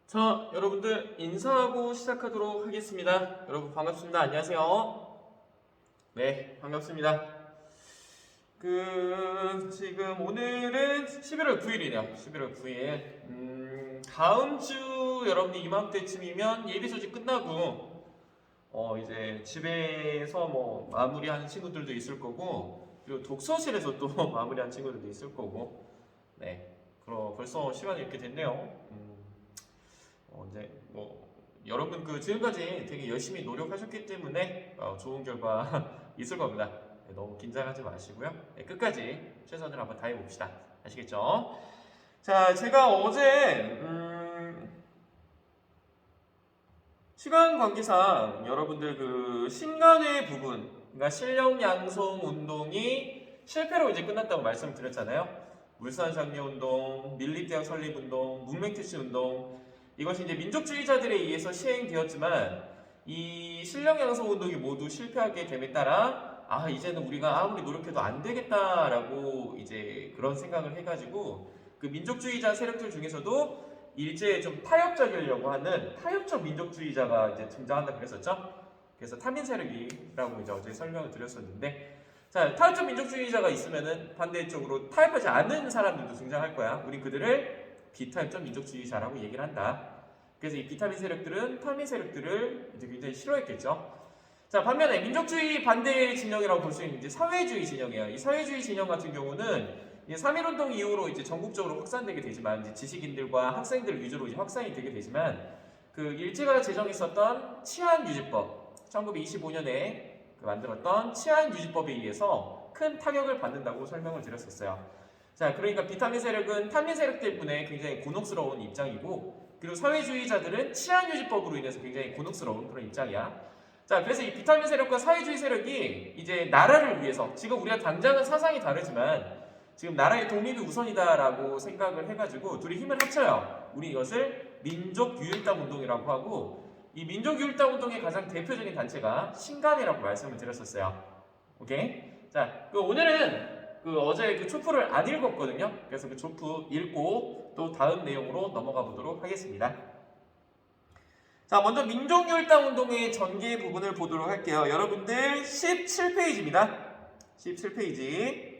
자, 여러분들 인사하고 시작하도록 하겠습니다. 여러분 반갑습니다. 안녕하세요. 네, 반갑습니다. 지금 오늘은 11월 9일이네요. 11월 9일. 다음 주 여러분들 이맘때쯤이면 예비 소집 끝나고 이제 집에서 뭐 마무리하는 친구들도 있을 거고, 그리고 독서실에서 또 마무리하는 친구들도 있을 거고, 네, 그럼 벌써 시간이 이렇게 됐네요. 이제 여러분 지금까지 되게 열심히 노력하셨기 때문에 좋은 결과 있을 겁니다. 네, 너무 긴장하지 마시고요. 네, 끝까지 최선을 한번 다해 봅시다. 아시겠죠? 자, 제가 어제 시간 관계상 여러분들 신간회 부분, 그러니까 실력 양성 운동이 실패로 이제 끝났다고 말씀드렸잖아요. 물산 장려 운동, 밀립대학 설립 운동, 문맹 퇴치 운동, 이것이 이제 민족주의자들에 의해서 시행되었지만 이 실력 양성 운동이 모두 실패하게 됨에 따라 이제는 우리가 아무리 노력해도 안 되겠다라고 이제 그런 생각을 해가지고 그 민족주의자 세력들 중에서도 일제에 좀 타협적이려고 하는 타협적 민족주의자가 이제 등장한다 그랬었죠. 그래서 타민 세력이라고 이제 어제 설명을 드렸었는데, 자, 타협적 민족주의자가 있으면은 반대쪽으로 타협하지 않는 사람들도 등장할 거야. 우리 그들을 비타협적 민족주의자라고 얘기를 한다. 그래서 이 비타민 세력들은 타민 세력들을 이제 굉장히 싫어했겠죠. 자, 반면에 민족주의 반대 진영이라고 볼 수 있는 이제 사회주의 진영이에요. 이 사회주의 진영 같은 경우는 3.1운동 이후로 이제 전국적으로 확산되게 되지만, 이제 지식인들과 학생들 위주로 이제 확산이 되게 되지만, 일제가 제정했었던 치안유지법, 1925년에 만들었던 치안유지법에 의해서 큰 타격을 받는다고 설명을 드렸었어요. 자, 그러니까 비타민 세력은 타민 세력 때문에 굉장히 곤혹스러운 입장이고, 그리고 사회주의자들은 치안유지법으로 인해서 굉장히 곤혹스러운 그런 입장이야. 자, 그래서 이 비타민 세력과 사회주의 세력이 이제 나라를 위해서, 지금 우리가 당장은 사상이 다르지만 지금 나라의 독립이 우선이다라고 생각을 해가지고 둘이 힘을 합쳐요. 우리 이것을 민족유일당 운동이라고 하고, 이 민족유일당 운동의 가장 대표적인 단체가 신간회라고 말씀을 드렸었어요. 오케이? 자, 오늘은 어제 초프를 안 읽었거든요. 그래서 초프 읽고 또 다음 내용으로 넘어가 보도록 하겠습니다. 자, 먼저 민족유일당 운동의 전개 부분을 보도록 할게요. 여러분들 17페이지입니다. 17페이지.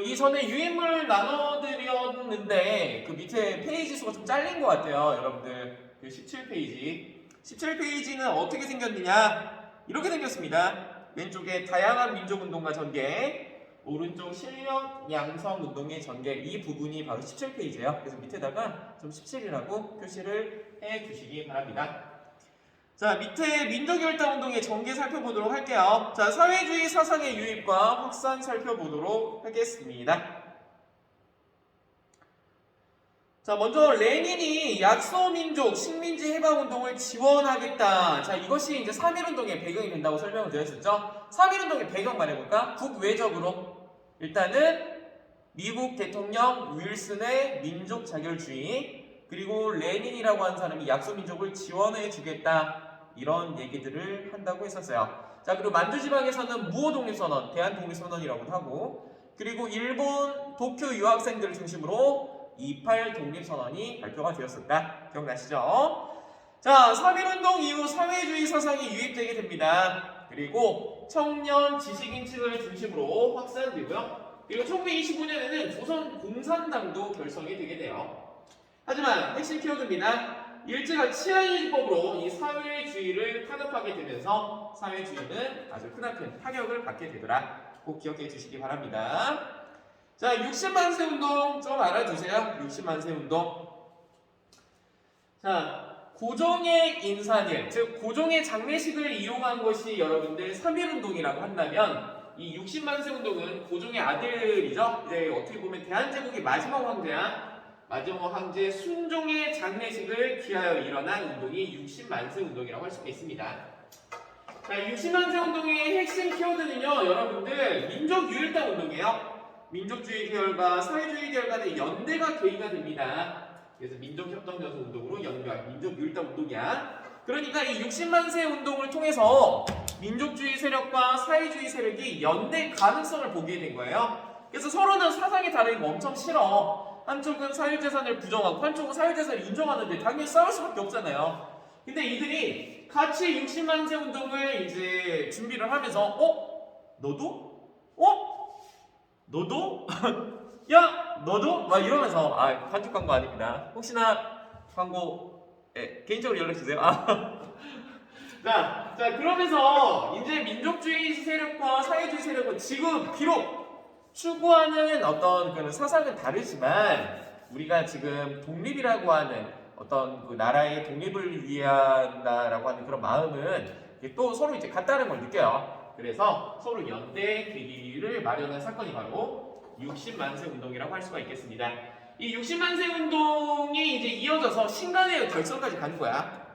이전에 유인물 나눠드렸는데 밑에 페이지 수가 좀 잘린 것 같아요. 여러분들 17페이지. 17페이지는 어떻게 생겼느냐? 이렇게 생겼습니다. 왼쪽에 다양한 민족운동과 전개, 오른쪽 실력 양성 운동의 전개, 이 부분이 바로 17페이지예요. 그래서 밑에다가 좀 17이라고 표시를 해 주시기 바랍니다. 자, 밑에 민족유일당 운동의 전개 살펴보도록 할게요. 자, 사회주의 사상의 유입과 확산 살펴보도록 하겠습니다. 자, 먼저 레닌이 약소민족 식민지 해방운동을 지원하겠다. 자, 이것이 이제 3.1운동의 배경이 된다고 설명을 드렸었죠. 3.1운동의 배경 말해볼까? 국외적으로 일단은 미국 대통령 윌슨의 민족 자결주의, 그리고 레닌이라고 하는 사람이 약소민족을 지원해 주겠다, 이런 얘기들을 한다고 했었어요. 자, 그리고 만주지방에서는 무호독립선언, 대한독립선언이라고도 하고, 그리고 일본 도쿄 유학생들을 중심으로 28 독립선언이 발표가 되었었다. 기억나시죠? 자, 3.1운동 이후 사회주의 사상이 유입되게 됩니다. 그리고 청년 지식인층을 중심으로 확산되고요. 그리고 1925년에는 조선 공산당도 결성이 되게 돼요. 하지만 핵심 키워드입니다. 일제가 치안유지법으로 이 사회주의를 탄압하게 되면서 사회주의는 아주 크나큰 타격을 받게 되더라. 꼭 기억해 주시기 바랍니다. 자, 60만세 운동 좀 알아두세요. 60만세 운동. 자, 고종의 인사들, 즉 고종의 장례식을 이용한 것이 여러분들 3.1운동이라고 한다면, 이 60만세 운동은 고종의 아들이죠. 이제 어떻게 보면 대한제국의 마지막 황제야. 마지막 황제 순종의 장례식을 기하여 일어난 운동이 60만세 운동이라고 할 수가 있습니다. 자, 60만세 운동의 핵심 키워드는요, 여러분들 민족유일당 운동이에요. 민족주의 계열과 사회주의 계열 간의 연대가 계기가 됩니다. 그래서 민족협동전선 운동으로 연결, 민족유일당 운동이야. 그러니까 이 60만세 운동을 통해서 민족주의 세력과 사회주의 세력이 연대 가능성을 보게 된 거예요. 그래서 서로는 사상이 다르니까 엄청 싫어. 한쪽은 사유재산을 부정하고 한쪽은 사유재산을 인정하는데 당연히 싸울 수밖에 없잖아요. 근데 이들이 같이 60만세 운동을 이제 준비를 하면서 너도? 너도? 야 너도? 막 이러면서 반죽 광고 아닙니다. 혹시나 광고 개인적으로 연락주세요. 자 그러면서 이제 민족주의 세력과 사회주의 세력은 지금 비록 추구하는 어떤 그런 사상은 다르지만 우리가 지금 독립이라고 하는 어떤 그 나라의 독립을 위한다라고 하는 그런 마음은 또 서로 이제 같다는 걸 느껴요. 그래서 서로 연대 계기를 마련한 사건이 바로 60만세 운동이라고 할 수가 있겠습니다. 이 60만세 운동이 이제 이어져서 신간의 결성까지 가는 거야.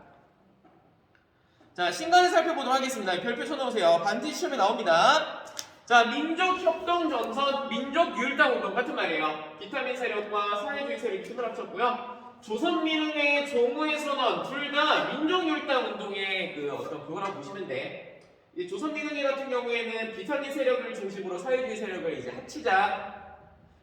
자, 신간을 살펴보도록 하겠습니다. 별표 쳐놓으세요. 반드시 시험에 나옵니다. 자, 민족협동전선, 민족유일당운동 같은 말이에요. 비타민 세력과 사회주의 세력이 힘을 합쳤고요. 조선민흥회, 종우의 선언 둘 다 민족유일당운동의 그 어떤 그거라고 보시면 돼. 이 조선민흥회 같은 경우에는 비타민 세력을 중심으로 사회주의 세력을 이제 합치자.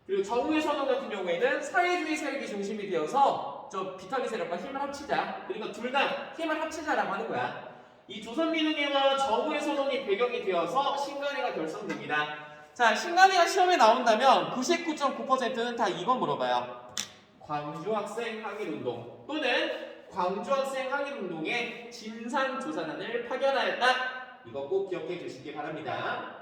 그리고 정우의 선언 같은 경우에는 사회주의 세력이 중심이 되어서 저 비타민 세력과 힘을 합치자. 그러니까 둘 다 힘을 합치자라고 하는 거야. 이 조선민흥회와 정우의 선언이 배경이 되어서 신간회가 결성됩니다. 자, 신간회가 시험에 나온다면 99.9%는 다 이건 물어봐요. 광주학생 항일운동 또는 광주학생 항일운동의 진상조사단을 파견하였다. 이거 꼭 기억해 주시기 바랍니다.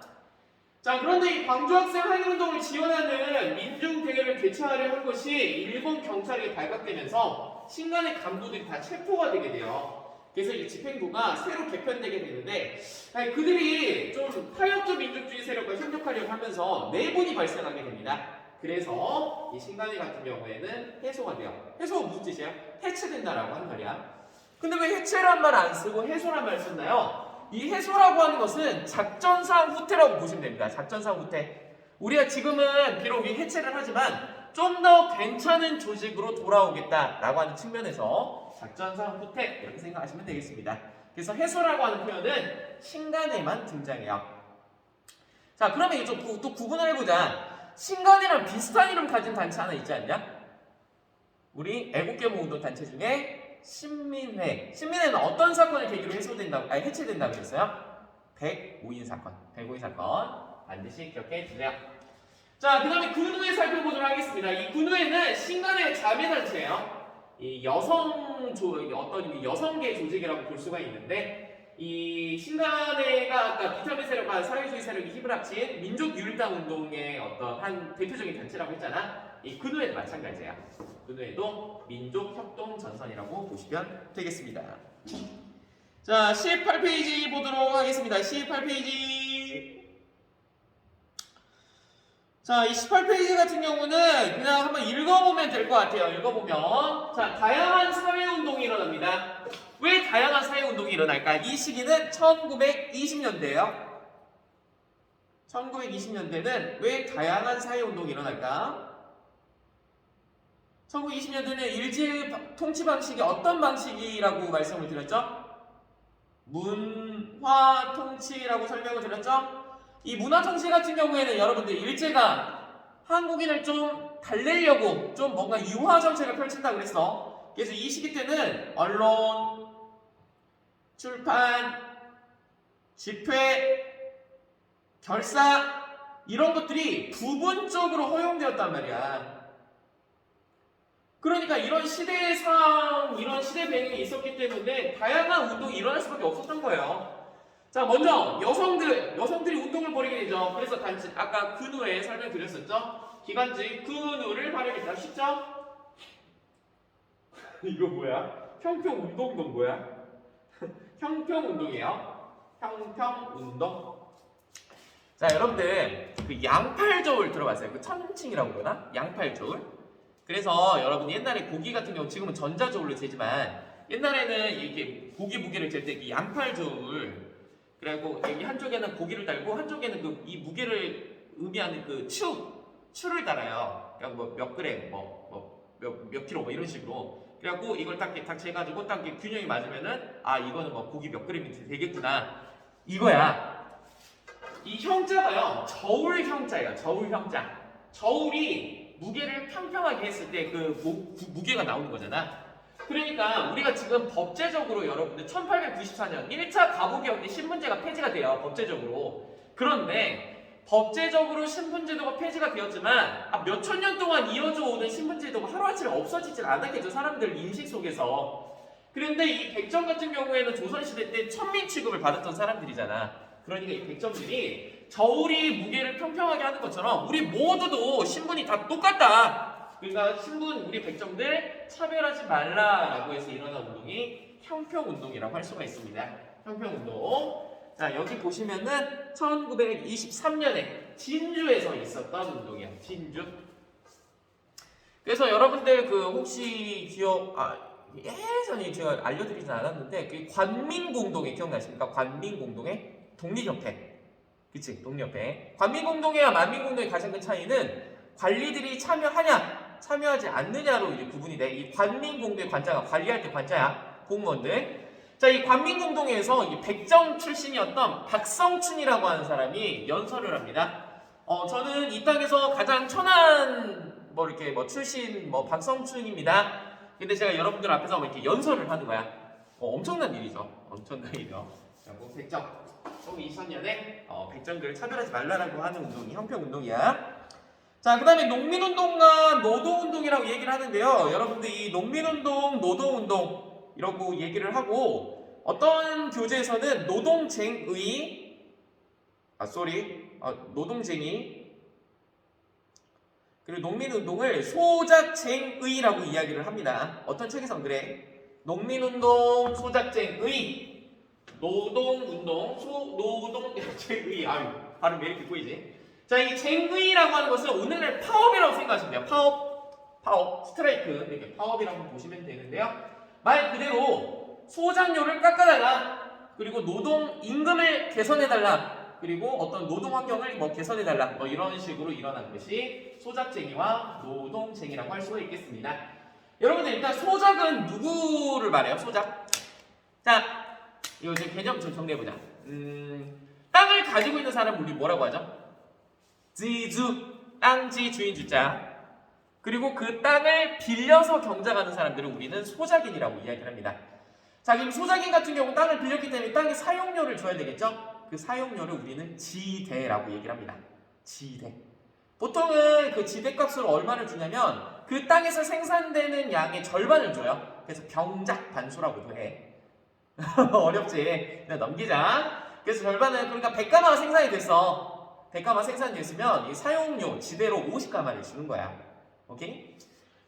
자, 그런데 이 광주학생 항일운동을 지원하는 민중대회를 개최하려 한 것이 일본 경찰에 발각되면서 신간의 간부들이 다 체포가 되게 돼요. 그래서 이 집행부가 새로 개편되게 되는데 그들이 좀 타협적 민족주의 세력과 협력하려고 하면서 내분이 발생하게 됩니다. 그래서 이 신간회 같은 경우에는 해소가 돼요. 해소가 무슨 뜻이야? 해체된다라고 하는 말이야. 근데 왜 해체란 말 안 쓰고 해소란 말 썼나요? 이 해소라고 하는 것은 작전상 후퇴라고 보시면 됩니다. 작전상 후퇴. 우리가 지금은 비록 이 해체를 하지만 좀 더 괜찮은 조직으로 돌아오겠다라고 하는 측면에서 작전상 후퇴 이렇게 생각하시면 되겠습니다. 그래서 해소라고 하는 표현은 신간회만 등장해요. 자, 그러면 이제 또 구분을 해보자. 신간회랑 비슷한 이름 가진 단체 하나 있지 않냐? 우리 애국개몽운동 단체 중에 신민회. 신민회는 어떤 사건을 계기로 해체된다고 그랬어요? 105인 사건. 105인 사건 반드시 기억해 주세요. 자, 그 다음에 군우회 살펴보도록 하겠습니다. 이 군우회는 신간회 자매단체예요. 이 어떤 여성계 조직이라고 볼 수가 있는데 이 신간회가 아까 비타민 세력과 사회주의 세력이 힘을 합친 민족유일당 운동의 어떤 한 대표적인 단체라고 했잖아. 이 군우회도 마찬가지야. 군우회도 민족협동전선이라고 보시면 되겠습니다. 자, 18페이지 보도록 하겠습니다. 18페이지. 자, 이 18페이지 같은 경우는 그냥 한번 읽어보면 될 것 같아요. 읽어보면. 자, 다양한 사회운동이 일어납니다. 왜 다양한 사회운동이 일어날까? 이 시기는 1920년대예요. 1920년대는 왜 다양한 사회운동이 일어날까? 1920년대는 일제 통치 방식이 어떤 방식이라고 말씀을 드렸죠? 문화 통치라고 설명을 드렸죠? 이 문화 통치 같은 경우에는 여러분들 일제가 한국인을 좀 달래려고 좀 뭔가 유화 정책을 펼친다고 그랬어. 그래서 이 시기 때는 언론, 출판, 집회, 결사 이런 것들이 부분적으로 허용되었단 말이야. 그러니까 이런 시대상, 이런 시대 배경이 있었기 때문에 다양한 운동이 일어날 수밖에 없었던 거예요. 자, 먼저 여성들이 운동을 벌이게 되죠. 그래서 단지 아까 근우에 설명드렸었죠. 기관지 근우를 발행했다. 쉽죠? 이거 뭐야? 형평운동도 뭐야? 형평운동이에요. 형평운동. 자, 여러분들 그 양팔저울 들어봤어요? 그 천칭이라고 그러나? 양팔저울. 그래서 여러분 옛날에 고기 같은 경우 지금은 전자저울로 재지만 옛날에는 이렇게 고기 무게를 잴 때 이 양팔저울 그리고 여기 한쪽에는 고기를 달고 한쪽에는 그 이 무게를 의미하는 그 추를 달아요. 그러니까 뭐 몇 그램, 몇 킬로 뭐 이런 식으로. 그래갖고 이걸 딱 재가지고 딱 균형이 맞으면은 이거는 뭐 고기 몇 그램이 되겠구나 이거야. 이 형자가요 저울 형자예요. 저울 형자. 저울이 무게를 평평하게 했을 때 그 무게가 나오는 거잖아. 그러니까 우리가 지금 법제적으로 여러분들 1894년 1차 가부개혁 때 신분제가 폐지가 돼요. 법제적으로. 그런데 법제적으로 신분제도가 폐지가 되었지만 몇 천 년 동안 이어져 오는 신분제도가 하루아침에 없어지질 않았겠죠. 사람들 인식 속에서. 그런데 이 백정 같은 경우에는 조선시대 때 천민 취급을 받았던 사람들이잖아. 그러니까 이 백정들이 저울이 무게를 평평하게 하는 것처럼 우리 모두도 신분이 다 똑같다. 그러니까 신분 우리 백정들 차별하지 말라라고 해서 일어난 운동이 형평운동이라고 할 수가 있습니다. 형평운동. 자, 여기 보시면은 1923년에 진주에서 있었던 운동이야. 진주. 그래서 여러분들 그 혹시 예전에 제가 알려드리진 않았는데 그 관민공동회 기억나십니까? 관민공동회? 독립협회. 그치? 독립협회. 관민공동회와 만민공동회의 가장 큰 차이는 관리들이 참여하지 않느냐로 이제 구분이 돼. 이 관민공동회 관자가 관리할 때 관자야. 공무원들. 자, 이 관민공동회에서 이 백정 출신이었던 박성춘이라고 하는 사람이 연설을 합니다. 저는 이 땅에서 가장 천한 출신 박성춘입니다. 근데 제가 여러분들 앞에서 이렇게 연설을 하는 거야. 엄청난 일이죠. 엄청난 일이죠. 자, 백정. 1923년에 백정들을 차별하지 말라라고 하는 운동이 형평운동이야. 자, 그 다음에 농민운동과 노동운동이라고 얘기를 하는데요. 여러분들 이 농민운동, 노동운동 이라고 얘기를 하고 어떤 교재에서는 노동쟁이 그리고 농민운동을 소작쟁의라고 이야기를 합니다. 어떤 책에선 그래. 농민운동, 소작쟁의, 노동운동, 노동쟁의. 아유, 발음 왜 이렇게 꼬이지? 자, 이 쟁의라고 하는 것은 오늘날 파업이라고 생각하시면 돼요. 파업, 스트라이크. 이렇게 파업이라고 보시면 되는데요. 말 그대로 소작료를 깎아달라. 그리고 노동 임금을 개선해달라. 그리고 어떤 노동 환경을 개선해달라. 이런 식으로 일어난 것이 소작쟁이와 노동쟁이라고 할 수가 있겠습니다. 여러분들 일단 소작은 누구를 말해요? 소작. 자, 이거 이제 개념 좀 정리해보자. 땅을 가지고 있는 사람을 우리 뭐라고 하죠? 지주, 땅지 주인 주자. 그리고 그 땅을 빌려서 경작하는 사람들을 우리는 소작인이라고 이야기를 합니다. 자, 그럼 소작인 같은 경우 땅을 빌렸기 때문에 땅에 사용료를 줘야 되겠죠? 그 사용료를 우리는 지대라고 얘기를 합니다. 지대. 보통은 그 지대값을 얼마를 주냐면 그 땅에서 생산되는 양의 절반을 줘요. 그래서 병작 반수라고도 해. 어렵지? 그냥 넘기자. 그래서 절반은 그러니까 100가마가 생산이 됐어. 100가마 생산됐으면 이 사용료 지대로 50가마를 주는 거야. 오케이?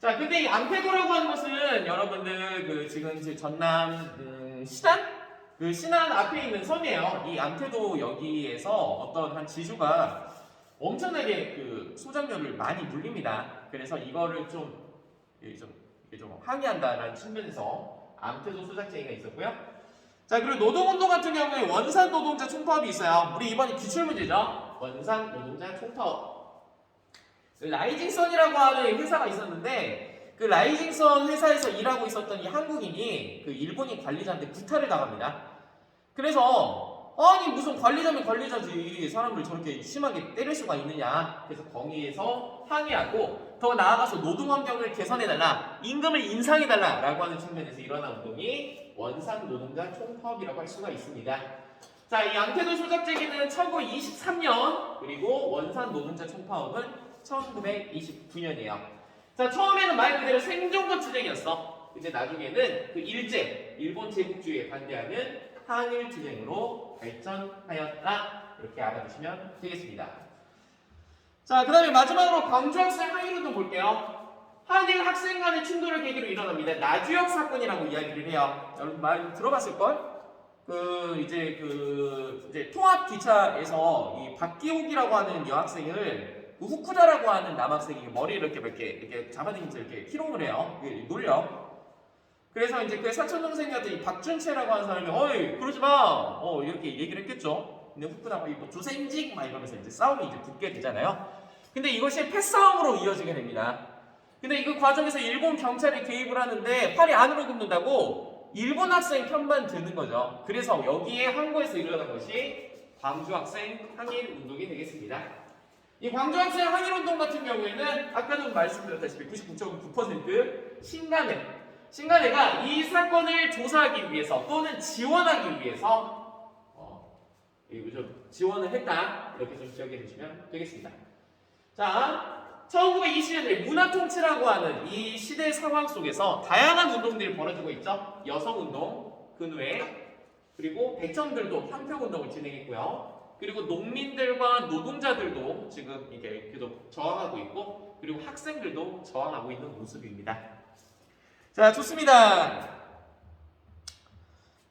자, 근데 이 암태도라고 하는 것은 여러분들 지금 전남 신안? 그 신안 앞에 있는 섬이에요. 이 암태도 여기에서 어떤 한 지주가 엄청나게 소작료를 많이 물립니다. 그래서 이거를 좀 항의한다라는 측면에서 암태도 소작쟁이가 있었고요. 자, 그리고 노동운동 같은 경우에 원산 노동자 총파업이 있어요. 우리 이번에 기출문제죠. 원산 노동자 총파업. 라이징선이라고 하는 회사가 있었는데 그 라이징선 회사에서 일하고 있었던 이 한국인이 그 일본인 관리자한테 구타를 당합니다. 그래서 아니 무슨 관리자면 관리자지 사람을 저렇게 심하게 때릴 수가 있느냐. 그래서 거기에서 항의하고 더 나아가서 노동환경을 개선해달라, 임금을 인상해달라 라고 하는 측면에서 일어난 운동이 원산 노동자 총파업이라고 할 수가 있습니다. 자, 이 암태도 소작쟁이는 1923년 그리고 원산 노동자 총파업은 1929년이에요. 자, 처음에는 말 그대로 생존권투쟁이었어. 근데 나중에는 그 일본 제국주의에 반대하는 항일투쟁으로 발전하였다. 이렇게 알아두시면 되겠습니다. 자, 그 다음에 마지막으로 광주학생 항일운동 볼게요. 한일 학생 간의 충돌을 계기로 일어납니다. 나주역 사건이라고 이야기를 해요. 여러분 많이 들어봤을걸? 이제 통합 기차에서 이 박기옥이라고 하는 여학생을 후쿠다라고 하는 남학생이 머리를 이렇게 잡아당기면서 이렇게 희롱을 해요. 놀려. 그래서 이제 그 사촌 동생이었던 이 박준채라고 하는 사람이 어이 그러지 마. 이렇게 얘기를 했겠죠. 근데 후쿠다가 주생직 막 이러면서 이제 싸움이 이제 붙게 되잖아요. 근데 이것이 패싸움으로 이어지게 됩니다. 근데 이 과정에서 일본 경찰이 개입을 하는데 팔이 안으로 굽는다고 일본 학생 편만 드는 거죠. 그래서 여기에 항구에서 일어난 것이 광주 학생 항일 운동이 되겠습니다. 이 광주학생 항일운동 같은 경우에는 아까도 말씀드렸다시피 99.9% 신간회가 이 사건을 조사하기 위해서 또는 지원하기 위해서 이거 좀 지원을 했다 이렇게 좀 기억해 주시면 되겠습니다. 자, 1920년대 문화통치라고 하는 이 시대 상황 속에서 다양한 운동들이 벌어지고 있죠. 여성운동, 근회, 그리고 백성들도 항평운동을 진행했고요. 그리고 농민들과 노동자들도 지금 이게 계속 저항하고 있고, 그리고 학생들도 저항하고 있는 모습입니다. 자, 좋습니다.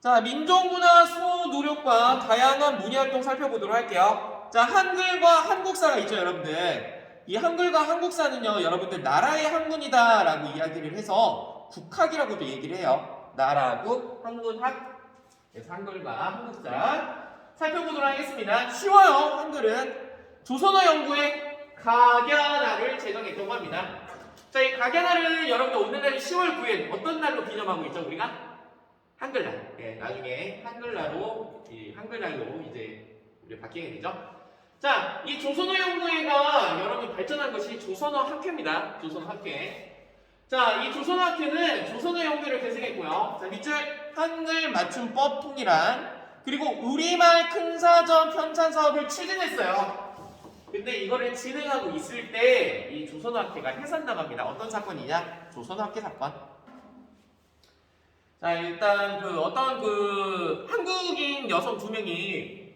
자, 민족문화 수호 노력과 다양한 문예활동 살펴보도록 할게요. 자, 한글과 한국사가 있죠, 여러분들. 이 한글과 한국사는요, 여러분들 나라의 학문이다 라고 이야기를 해서 국학이라고도 얘기를 해요. 나라국, 학문학, 그래서 한글과 한국사 살펴보도록 하겠습니다. 쉬워요, 한글은. 조선어 연구의 각야날을 제정했다고 합니다. 자, 이 각야날은 여러분들 오늘날 10월 9일 어떤 날로 기념하고 있죠, 우리가? 한글날. 예, 나중에 한글날로 이제 우리 바뀌게 되죠. 자, 이 조선어 연구회가 여러분 발전한 것이 조선어 학회입니다. 조선어 학회. 자, 이 조선어 학회는 조선어 연구회를 개설했고요. 자, 밑줄 한글 맞춤법 통일안, 그리고 우리말 큰사전 편찬 사업을 추진했어요. 근데 이거를 진행하고 있을 때 이 조선어 학회가 해산당합니다. 어떤 사건이냐? 조선어 학회 사건. 자, 일단 어떤 한국인 여성 2명이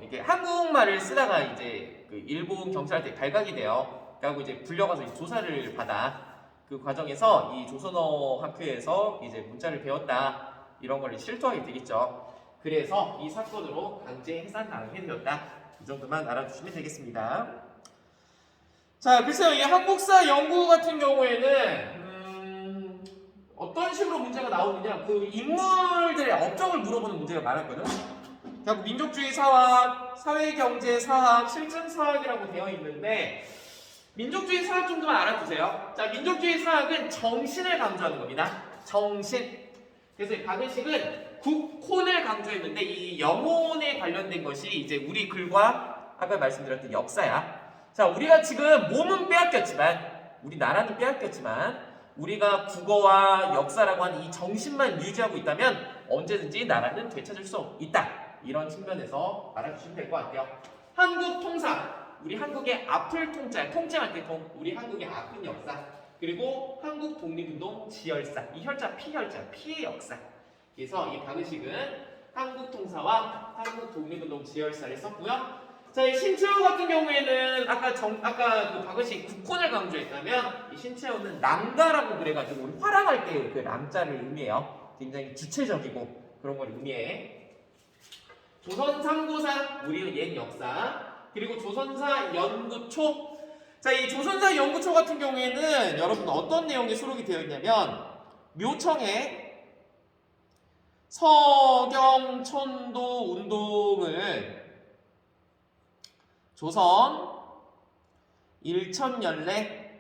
이게 한국말을 쓰다가 이제 일본 경찰한테 발각이 돼요. 그리고 이제 불려가서 조사를 받아. 그 과정에서 이 조선어 학회에서 이제 문자를 배웠다 이런 걸 실토하게 되겠죠. 그래서 이 사건으로 강제 해산당하게 되었다. 이 정도만 알아두시면 되겠습니다. 자, 글쎄요, 이 한국사 연구 같은 경우에는 어떤 식으로 문제가 나오느냐, 인물들의 업적을 물어보는 문제가 많았거든. 결국 민족주의 사학, 사회경제 사학, 실증 사학이라고 되어 있는데 민족주의 사학 정도만 알아두세요. 자, 민족주의 사학은 정신을 강조하는 겁니다. 정신. 그래서 박은식은 국혼을 강조했는데 이 영혼에 관련된 것이 이제 우리 글과 아까 말씀드렸던 역사야. 자, 우리가 지금 몸은 빼앗겼지만, 우리 나라는 빼앗겼지만 우리가 국어와 역사라고 하는 이 정신만 유지하고 있다면 언제든지 나라는 되찾을 수 있다. 이런 측면에서 알아주시면 될 것 같아요. 한국 통상, 우리 한국의 앞을 통째할 때 우리 한국의 앞은 역사, 그리고 한국 독립운동 지열사, 이 혈자 피혈자, 피의 역사. 그래서 이 박은식은 한국 통사와 한국 독립운동 지열사를 썼고요. 자, 이 신채호 같은 경우에는 아까 박은식 국혼을 강조했다면 이 신채호는 랑가라고 그래가지고 우리 화랑할 때 그 랑자를 의미해요. 굉장히 주체적이고 그런 걸 의미해. 조선 삼고사, 우리의 옛 역사, 그리고 조선사 연구초. 자, 이 조선사 연구초 같은 경우에는 여러분 어떤 내용이 수록이 되어 있냐면 묘청에 서경천도 운동을 조선 일천연례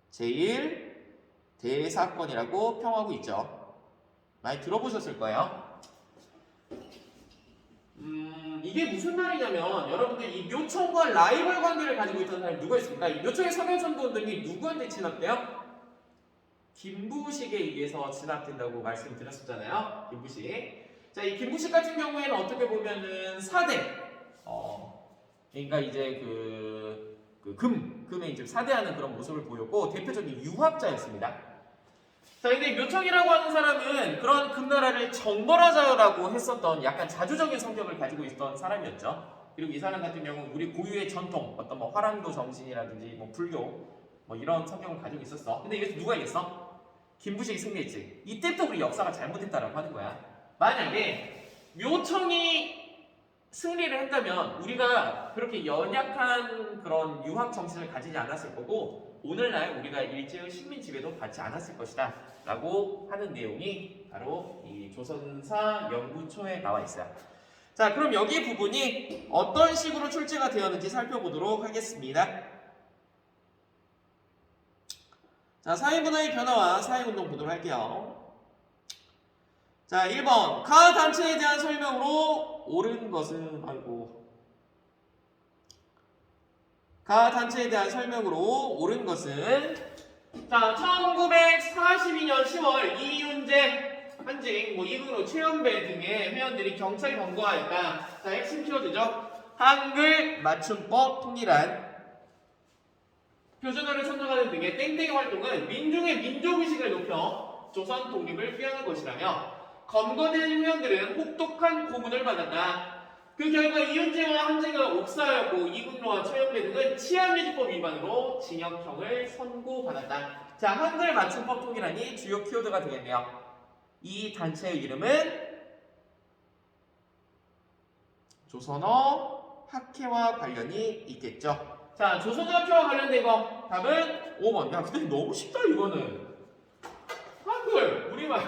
제일 대사건이라고 평하고 있죠. 많이 들어보셨을 거예요. 이게 무슨 말이냐면 여러분들 이 묘청과 라이벌 관계를 가지고 있던 사람이 누가 있습니까? 이 묘청의 서경천도 운동이 누구한테 진압돼요? 김부식에 의해서 진압된다고 말씀드렸었잖아요. 김부식. 자, 이 김부식 같은 경우에는 어떻게 보면은 사대, 그러니까 이제 금에 이제 사대하는 그런 모습을 보였고 대표적인 유학자였습니다. 자, 근데 묘청이라고 하는 사람은 그런 금나라를 정벌하자라고 했었던 약간 자주적인 성격을 가지고 있었던 사람이었죠. 그리고 이 사람 같은 경우는 우리 고유의 전통, 어떤 화랑도 정신이라든지 불교 이런 성격을 가지고 있었어. 근데 여기서 누가 이겼어? 김부식이 승리했지. 이때부터 우리 역사가 잘못했다라고 하는 거야. 만약에 묘청이 승리를 했다면 우리가 그렇게 연약한 그런 유학 정신을 가지지 않았을 거고 오늘날 우리가 일제의 식민 지배도 받지 않았을 것이다 라고 하는 내용이 바로 이 조선사 연구초에 나와 있어요. 자, 그럼 여기 부분이 어떤 식으로 출제가 되었는지 살펴보도록 하겠습니다. 자, 사회문화의 변화와 사회운동 보도록 할게요. 자, 1번 가 단체에 대한 설명으로 옳은 것은 가 단체에 대한 설명으로 옳은 것은 자 1942년 10월 이윤재, 한직, 이근호, 최연배 등의 회원들이 경찰 검거하였다. 자 핵심 키워드죠. 한글 맞춤법 통일한 표준어를 선정하는 등의 땡땡이 활동은 민중의 민족의식을 높여 조선 독립을 꾀하는 것이라며 검거된 회원들은 혹독한 고문을 받았다. 그 결과 이윤재와 한재가 옥사였고 이근로와 최연배 등은 치안유지법 위반으로 징역형을 선고받았다. 자, 한글 맞춤법 통일안이 주요 키워드가 되겠네요. 이 단체의 이름은 조선어 학회와 관련이 있겠죠. 자, 조선어 학회와 관련된 거 답은 5번. 야, 근데 너무 쉽다 이거는. 한글 우리말.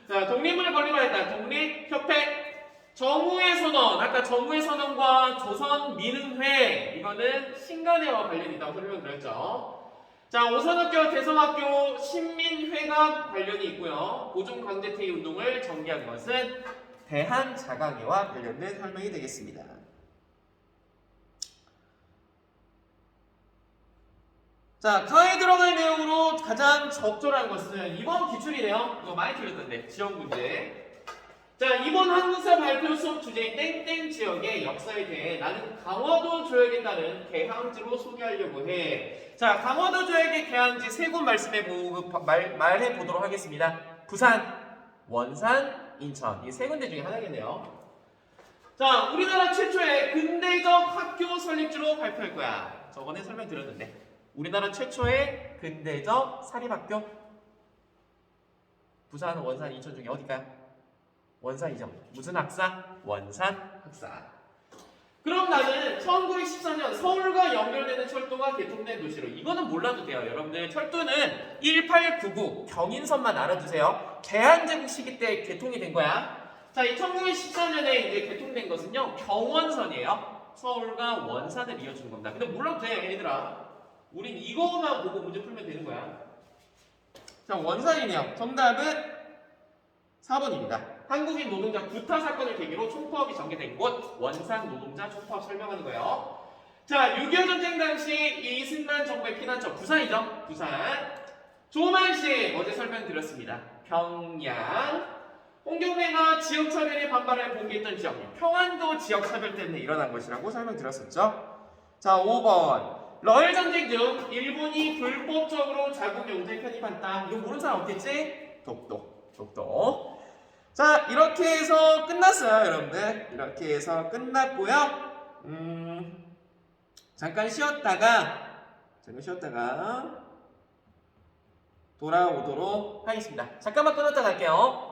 자, 독립을 건립하였다. 독립협회. 정우의 선언, 아까 정우의 선언과 조선민흥회, 이거는 신간회와 관련이 있다고 설명드렸죠. 자, 오선학교, 대성학교, 신민회가 관련이 있고요. 고종강제퇴위 운동을 전개한 것은 대한자강회와 관련된 설명이 되겠습니다. 자, 강에 들어갈 내용으로 가장 적절한 것은 이번 기출이네요. 이거 많이 틀렸던데, 지역 문제. 자, 이번 한국사 발표 수업 주제인 땡땡 지역의 역사에 대해 나는 강화도 조약에 따른 개항지로 소개하려고 해. 자, 강화도 조약의 개항지 세 곳 말해 보도록 하겠습니다. 부산, 원산, 인천. 이 세 군데 중에 하나겠네요. 자, 우리나라 최초의 근대적 학교 설립지로 발표할 거야. 저번에 설명드렸는데. 우리나라 최초의 근대적 사립학교. 부산, 원산, 인천 중에 어딜까요? 원산이죠. 무슨 학사? 원산 학사. 그럼 나는 1914년 서울과 연결되는 철도가 개통된 도시로. 이거는 몰라도 돼요. 여러분들 철도는 1899 경인선만 알아두세요. 대한제국 시기 때 개통이 된 거야. 자, 이 1914년에 이제 개통된 것은요 경원선이에요. 서울과 원산을 이어주는 겁니다. 근데 몰라도 돼, 얘들아. 우린 이거만 보고 문제 풀면 되는 거야. 자, 원산이네요. 정답은 4번입니다. 한국인 노동자 구타 사건을 계기로 총파업이 전개된 곳, 원산 노동자 총파업 설명하는 거예요. 자, 6.25 전쟁 당시 이승만 정부의 피난처 부산이죠. 부산. 조만식 어제 설명드렸습니다. 평양. 홍경래가 지역차별에 반발해 봉기했던 지역, 평안도 지역차별 때문에 일어난 것이라고 설명드렸었죠. 자, 5번. 러일 전쟁 중 일본이 불법적으로 자국 영토에 편입한 땅. 이거 모르는 사람 없겠지? 독도. 자, 이렇게 해서 끝났어요, 여러분들. 이렇게 해서 끝났고요. 잠깐 쉬었다가 돌아오도록 하겠습니다. 잠깐만 끊었다 갈게요.